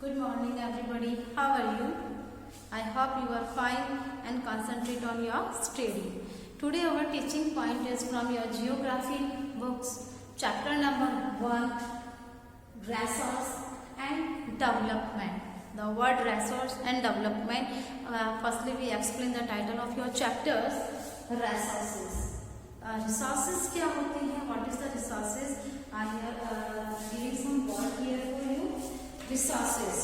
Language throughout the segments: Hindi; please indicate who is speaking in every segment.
Speaker 1: Good morning everybody. How are you? I hope you are fine and concentrate on your study. Today our teaching point is from your geography books, chapter number 1, resource and development. The word resource and development. Firstly we explain the title of your chapters. Resources. Resources क्या होते हैं? What is the resources? I am giving some word here for you. Resources.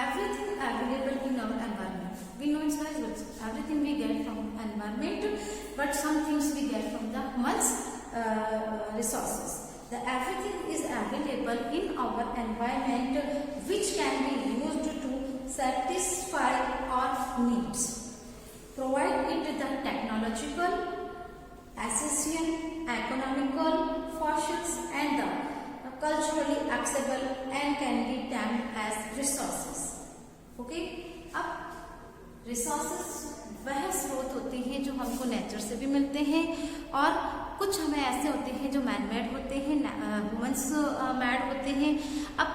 Speaker 1: Everything available in our environment. We know it's very good. Everything we get from environment, but some things we get from the human's resources. The everything is available in our environment which can be used to satisfy our needs. Provide it the technological, essential, economical functions and the culturally acceptable and can be termed as resources. Okay? अब resources वह स्रोत होते हैं जो हमको नेचर से भी मिलते हैं और कुछ हमें ऐसे होते हैं जो मैन मेड होते हैं, ह्यूमंस मेड होते हैं. अब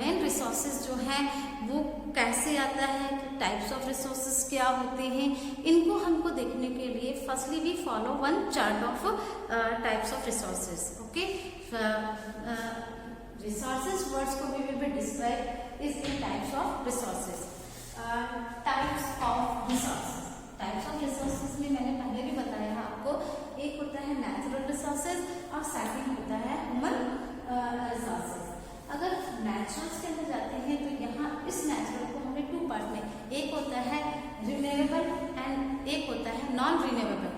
Speaker 1: मेन रिसोर्सेज जो हैं वो कैसे आता है, टाइप्स ऑफ रिसोर्सेज क्या होते हैं, इनको हमको देखने के लिए firstly we follow one chart of types of resources. Okay, resources words को भी will describe is in types of resources. Types of resources. Types of resources में मैंने पहले भी बताया है आपको, एक होता है नेचुरल रिसोर्सेज और सेकंड होता है ह्यूमन रिसोर्सेज. अगर नेचुरल्स के अंदर जाते हैं तो यहाँ इस नेचुरल को हमने टू पार्ट में, एक होता है रिन्यूएबल एंड एक होता है नॉन रिन्यूएबल.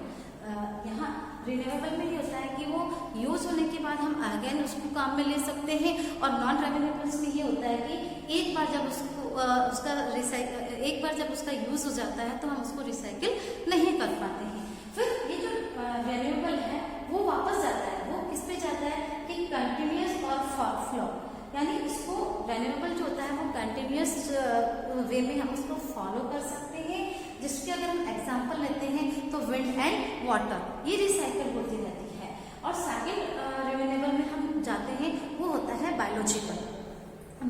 Speaker 1: यहाँ रिन्यूएबल में ये होता है कि वो यूज होने के बाद हम अगेन उसको काम में ले सकते हैं और नॉन रिन्यूएबल्स में ये होता है कि एक बार जब उसको एक बार जब उसका यूज हो जाता है तो हम उसको रिसाइकिल नहीं कर पाते हैं. फिर ये जो रिन्यूएबल है वो वापस जाता है, वो किस पे जाता है कि कंटिन्यूअस और फ्लो, यानी इसको रिन्यूएबल जो होता है वो कंटिन्यूअस वे में हम उसको फॉलो कर सकते हैं. जिसके अगर हम एग्जांपल लेते हैं तो विंड एंड वाटर, ये रिसाइकिल होती रहती है. और सेकंड रिन्यूएबल में हम जाते हैं वो होता है बायोलॉजिकल.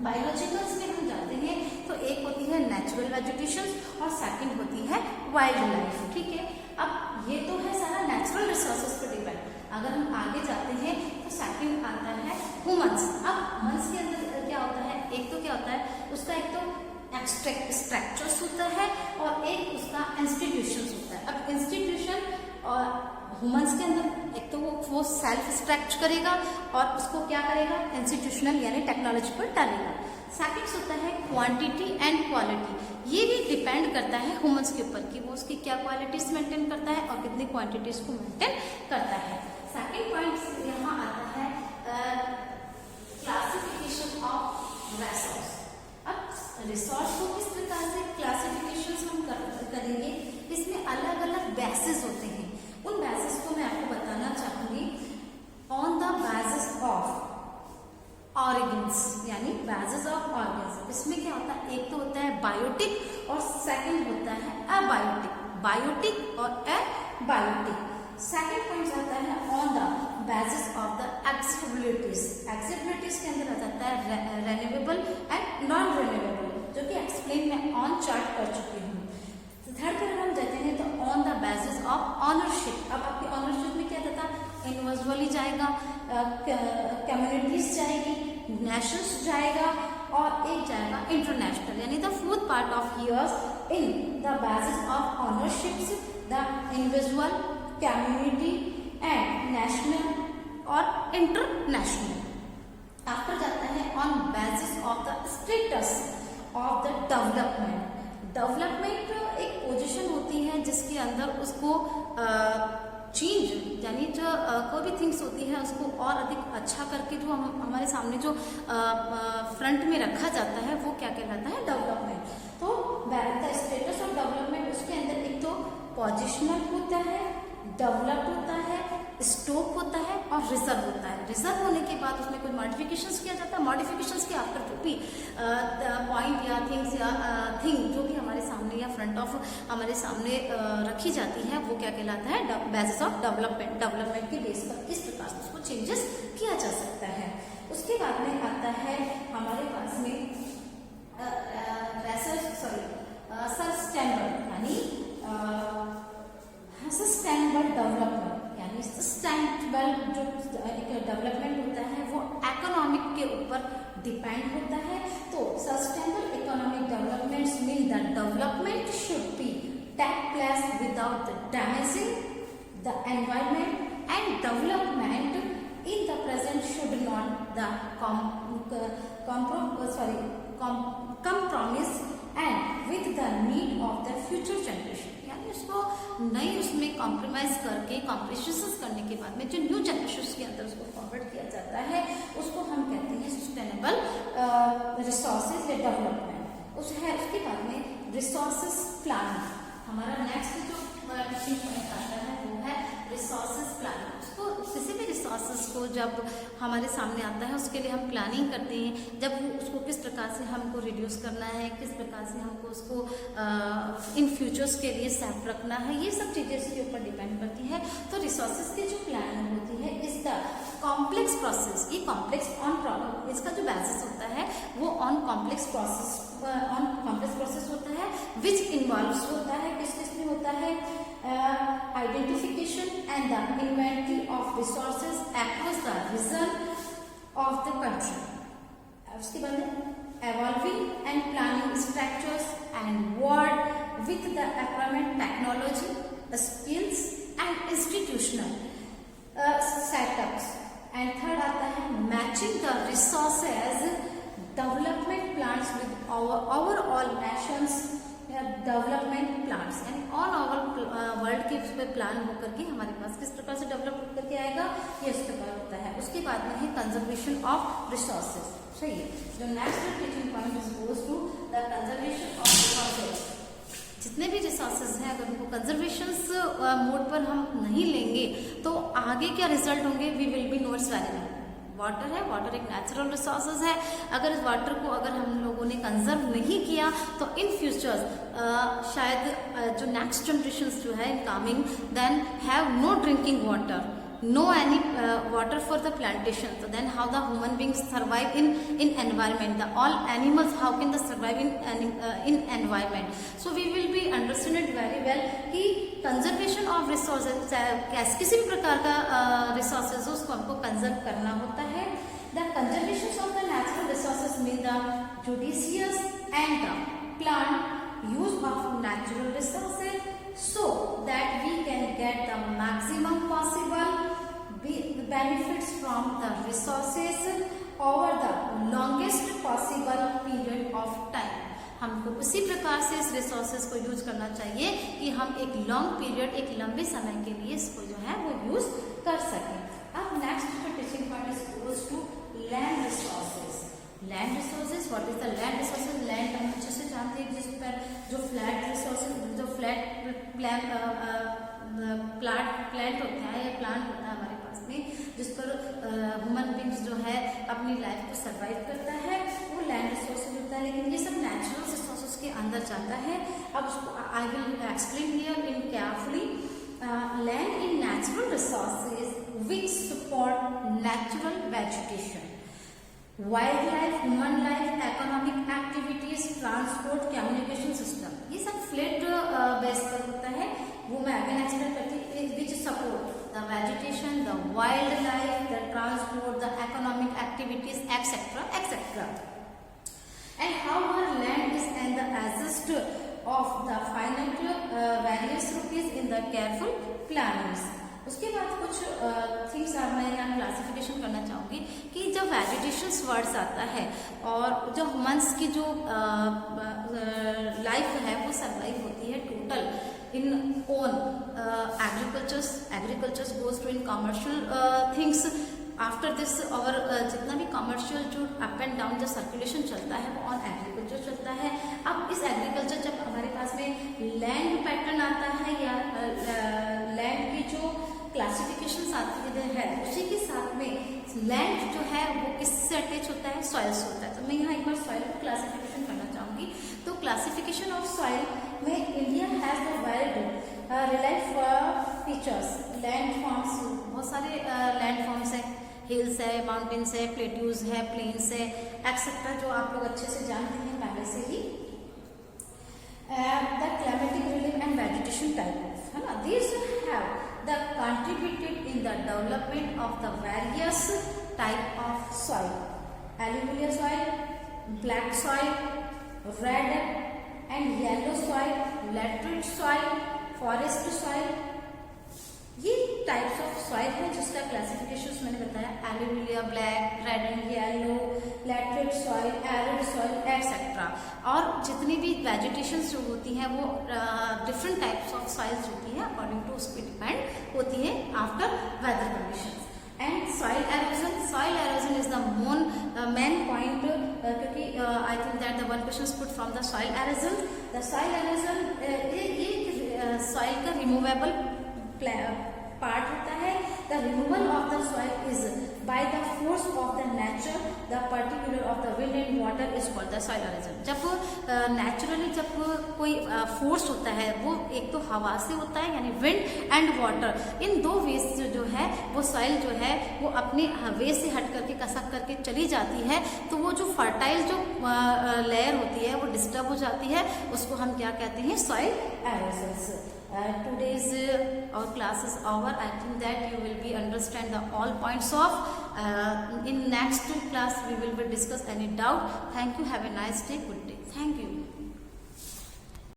Speaker 1: बायोलॉजिकल्स में हम जाते हैं तो एक होती है नेचुरल वेजिटेशन और सेकंड होती है वाइल्ड लाइफ. ठीक है, अब ये तो है सारा नेचुरल रिसोर्सेज पर डिपेंड. अगर हम आगे जाते हैं तो सेकंड आता है ह्यूमंस. अब ह्यूमंस के अंदर क्या होता है, एक तो क्या होता है उसका, एक तो स्ट्रक्चर्स होता है और एक उसका इंस्टीट्यूशंस होता है. अब इंस्टीट्यूशन और ह्यूमंस के अंदर एक तो वो सेल्फ स्ट्रक्च करेगा और उसको क्या करेगा, इंस्टीट्यूशनल यानी टेक्नोलॉजी पर डालेगा. सेकंड होता है क्वांटिटी एंड क्वालिटी. ये भी डिपेंड करता है ह्यूमंस के ऊपर कि वो उसकी क्या क्वालिटीज मेंटेन करता है और कितनी क्वांटिटीज को मेंटेन करता है. सेकंड पॉइंट यहाँ आता है क्लासिफिकेशन ऑफ रिसोर्स. अब रिसोर्स को किस प्रकार से क्लासिफिकेशन हम करेंगे, इसमें अलग अलग बेसिस होते हैं. उन बेसिस को मैं आपको बताना चाहूंगी. On the basis of organs, यानी बेसिस ऑफ ऑर्गेन्स. इसमें क्या होता है, एक तो होता है बायोटिक और सेकंड होता है अबायोटिक. बायोटिक और अबायोटिक. सेकंड पॉइंट आता है on the basis of the accessibilities. Accessibilities के अंदर आ जाता है रिन्यूएबल एंड नॉन रिन्यूएबल, जो कि एक्सप्लेन मैं ऑन चार्ट कर चुकी हूँ. थर्ड पर हम जाते हैं तो on the basis of ownership. अब आपकी ऑनरशिप में क्या जाता है, इंडिविजुअली जाएगा, कम्युनिटीज जाएगी, नेशंस जाएगा और एक जाएगा इंटरनेशनल. यानी the fourth part of here's in the basis of ownerships the individual, community and national और इंटरनेशनल. आफ्टर जाता है on basis of the status of the development. Development एक पोजीशन होती है जिसके अंदर उसको चेंज, यानी जो कोई भी थिंग्स होती है उसको और अधिक अच्छा करके जो हमारे सामने जो फ्रंट में रखा जाता है वो क्या कहलाता है, डेवलपमेंट. तो द स्टेटस ऑफ डेवलपमेंट उसके अंदर एक तो पोजिशनल होता है, डेवलप होता है, स्टॉक होता है और रिजर्व होता है. रिजर्व होने के बाद उसमें कुछ मॉडिफिकेशंस किया जाता है. मॉडिफिकेशंस के आफ्टर जो भी पॉइंट या थिंग्स या थिंग जो भी हमारे सामने या फ्रंट ऑफ हमारे सामने रखी जाती है वो क्या कहलाता है, बेसिस ऑफ डेवलपमेंट. डेवलपमेंट के बेस पर किस प्रकार से उसको चेंजेस किया जा सकता है. उसके बाद ओवरऑल जो डेवलपमेंट होता है वो इकोनॉमिक के ऊपर डिपेंड होता है। तो sustainable economic developments mean the development should be take place without damaging the environment and development in the present should not the compromise and with the need of the future generation, यानी उसको नई उसमें कॉम्प्रोमाइज करके कॉम्प्रोमाइज करने के बाद में जो न्यू जनरेशन के अंदर उसको फॉरवर्ड किया जाता है उसको हम कहते हैं सस्टेनेबल रिसोर्सेज या डेवलपमेंट। उस है उसके बाद में रिसोर्सेज प्लानिंग। हमारा नेक्स्ट जो टीचिंग पॉइंट आता है वो है रिसोर्सेज प्लानिंग। उसको किसी भी रिसोर्सेज को जब हमारे सामने आता है उसके लिए हम प्लानिंग करते हैं, जब उसको किस प्रकार से हमको रिड्यूस करना है, किस प्रकार से हमको उसको इन फ्यूचर्स के लिए सेफ रखना है, ये सब चीज़ें इसके ऊपर डिपेंड करती है। तो रिसोर्सेज की जो प्लानिंग होती है इज द कॉम्प्लेक्स प्रोसेस। ये कॉम्प्लेक्स ऑन इसका जो बेसिस होता है वो ऑन कॉम्प्लेक्स प्रोसेस होता है विच इन्वॉल्व्स होता है किस में होता है identification and the inventory of resources across the region of the country. उसके बाद evolving and planning structures and work with the requirement technology, skills and institutional setups. And third आता है matching the resources development plans with our overall nations development plans, यानी ऑल ओवर वर्ल्ड के उस पर प्लान होकर के हमारे पास किस प्रकार से डेवलप करके आएगा, ये इस प्रकार होता है। उसके बाद में है कंजर्वेशन ऑफ रिसोर्सेज। सही है। जो next teaching point is goes to the conservation of resources. जितने भी रिसोर्सेज हैं अगर उनको कंजर्वेशन मोड पर हम नहीं लेंगे तो आगे क्या रिजल्ट होंगे, we will be know its value. Water है, वाटर एक नेचुरल रिसोर्सेज है, अगर इस वाटर को अगर हम लोगों ने कंजर्व नहीं किया तो इन फ्यूचर्स शायद जो नेक्स्ट जनरेशंस जो है in coming then have no drinking water, no any water for the plantation, so then how the human beings survive in environment, the all animals how can they survive in environment. So we will be understand it very well कि conservation of resources किसी भी प्रकार का resources उसको हमको conserve करना होता है। The conservation of the natural resources mean the judicious and the planned use of natural resources so that we can get the maximum possible benefits from the resources over the longest possible period of time. हमको उसी प्रकार से इस रिसोर्सेज को यूज करना चाहिए कि हम एक लॉन्ग पीरियड, एक लंबे समय के लिए इसको जो है वो यूज कर सकें। अब नेक्स्ट जो teaching point is goes to land resources. Land resources, what is the land resources? Land हम अच्छे से जानते हैं जिस पर जो फ्लैट रिसोर्सेज, जो फ्लैट प्लांट होता है या प्लांट होता है हमारे पास में जिस पर ह्यूमन बींग्स जो है अपनी लाइफ को सर्वाइव करता है, वो लैंड रिसोर्सेज होता है। लेकिन ये सब नेचुरल रिसोर्सेज के अंदर जाता है। अब उसको I will explain here in carefully. Land in natural resources which support natural vegetation, wild life, human life, economic activities, transport, communication system, ये सब फ्लैट बेस पर होता है। वो मैं अगेन एक्सप्लेन करती हूँ। Which support the vegetation, the wild life, the transport, the economic activities etcetera etcetera. And how our land is and the adjust of the finite various rupees in the careful plannings. उसके बाद कुछ थिंग्स मैं यहाँ क्लासिफिकेशन करना चाहूँगी कि जब वेजिटेशन वर्ड्स आता है और जो ह्यूमंस की जो लाइफ है वो सर्वाइव होती है total in own agricultures goes to in commercial things. After this और जितना भी कमर्शियल जो अप एंड डाउन जो सर्कुलेशन चलता है वो ऑन एग्रीकल्चर चलता है। अब इस एग्रीकल्चर जब हमारे पास में लैंड पैटर्न आता है या लैंड की जो क्लासिफिकेशन आती है उसी के साथ में लैंड जो है वो किससे अटैच होता है, सॉइल से होता है। तो मैं यहाँ एक बार सॉइल को क्लासिफिकेशन करना चाहूँगी। तो क्लासिफिकेशन ऑफ सॉइल में India has the wild relief features. Land forms, बहुत सारे लैंड फॉर्म्स हैं, हिल्स है, माउंटेन्स है, प्लेट्यूज है, प्लेन्स है एक्सेट्रा, जो आप लोग अच्छे से जानते हैं पहले से ही। The climatic relief and vegetation type है ना, these have the contributed in the development of the various type of soil: alluvial soil, black soil, red and yellow soil, laterite soil, forest soil. ये टाइप्स ऑफ सॉइल है जिसका क्लासिफिकेशन मैंने बताया: alluvial, black, red and yellow, laterite soil, arid soil etcetera. और जितनी भी वेजिटेशन जो होती हैं वो डिफरेंट टाइप्स ऑफ सॉइल्स होती हैं, अकॉर्डिंग टू उस पर डिपेंड होती है after weather conditions. And soil erosion is the main point, क्योंकि I think that the one question put from the soil erosion. The soil erosion ये सॉइल का रिमूवेबल पार्ट होता है। The removal of the soil is by the force of the nature, the particular of the wind and water is called the soil erosion. जब नेचुरली जब कोई फोर्स होता है, वो एक तो हवा से होता है यानी विंड एंड वाटर, इन दो वेज से जो है वो सॉइल जो है वो अपने वे से हट करके कसक करके चली जाती है, तो वो जो फर्टाइल जो लेयर होती है वो डिस्टर्ब हो जाती है, उसको हम क्या कहते हैं? Soil एरोजन्स। Today's our class is over. I think that you will be understand the all points of. In next two class we will be discuss any doubt. Thank you. Have a nice day. Good day. Thank you.